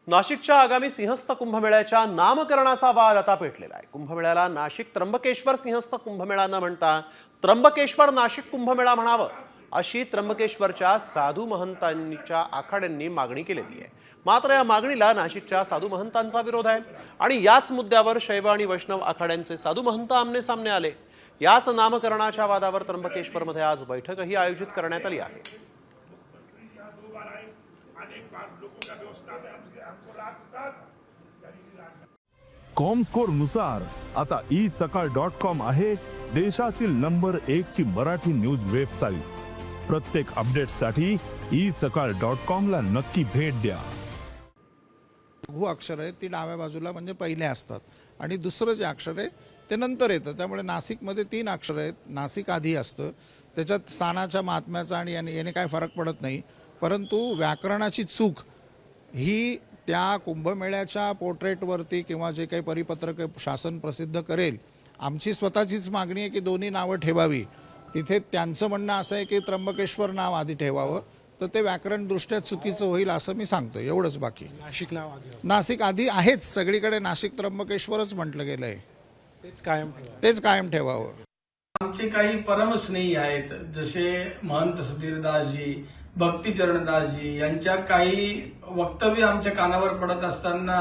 नाशिकच्या आगामी सिंहस्थ कुंभमेळ्याच्या नामकरणाचा वाद आता पेटलेला आहे। कुंभमेळ्याला नाशिक त्र्यंबकेश्वर सिंहस्थ कुंभमेळा न म्हणता त्र्यंबकेश्वर नाशिक कुंभमेळा म्हणावं अशी त्र्यंबकेश्वरच्या साधू महंतांच्या आखाड्यांनी मागणी केलेली आहे। मात्र या मागणीला नाशिकच्या साधू महंतांचा विरोध आहे आणि याच मुद्द्यावर शैव आणि वैष्णव आखाड्यांचे साधू महंत आमने सामने आले। याच नामकरणाच्या वादावर त्र्यंबकेश्वरमध्ये आज बैठकही आयोजित करण्यात आली आहे। कॉमस्कोर नुसार आता isakal.com आहे देशातील नंबर 1 ची मराठी न्यूज वेबसाईट। प्रत्येक अपडेटसाठी isakal.com ला नक्की भेट द्या। लघु अक्षर आहे ती डाव्या बाजूला म्हणजे पहिले असतात आणि दुसरं जे अक्षर आहे ते नंतर येतं। त्यामुळे नाशिकमध्ये 3 अक्षर आहेत, नाशिक आधी असतं, त्याच्यात स्थानाच्या महात्म्याचा आणि याने काय फरक पडत नाही। परंतु व्याकरणाची चूक ही त्या कुंभमेळ्याच्या पोर्ट्रेटवरती किंवा जे काही परिपत्रक शासन प्रसिद्ध करेल, आमची स्वतःचीच मागणी आहे की दोन्ही नावं ठेवावी। तिथे त्यांचं म्हणणं असं आहे की त्र्यंबकेश्वर नाव आधी ठेवावं, तर ते व्याकरणदृष्ट्या चुकीचं होईल असं मी सांगतो, एवढंच। बाकी नाशिक नाव आधी नाशिक आधी आहेच, सगळीकडे नाशिक त्र्यंबकेश्वरच म्हटलं गेलंय, तेच कायम ठेवावं। आमचे काही परमस्नेही आहेत, जसे महंत सुधीरदासजी, भक्तीचरणदासजी यांच्या काही वक्तव्य आमच्या कानावर पडत असताना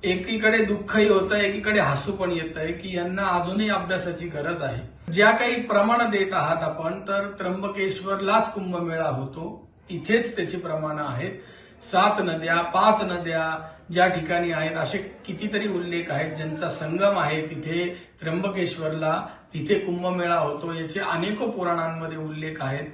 एकीकडे दुःखही होतं, एकीकडे हसू पण येत आहे की यांना अजूनही अभ्यासाची गरज आहे। ज्या काही प्रमाण देत आहात आपण, तर त्र्यंबकेश्वरलाच कुंभमेळा होतो, इथेच त्याची प्रमाणं आहेत। 7 नद्या 5 नद्या ज्या ठिकाणी आहेत असे कितीतरी उल्लेख आहेत, ज्यांचा संगम आहे तिथे त्र्यंबकेश्वरला, तिथे कुंभमेळा होतो, याचे अनेको पुराणांमध्ये उल्लेख आहेत।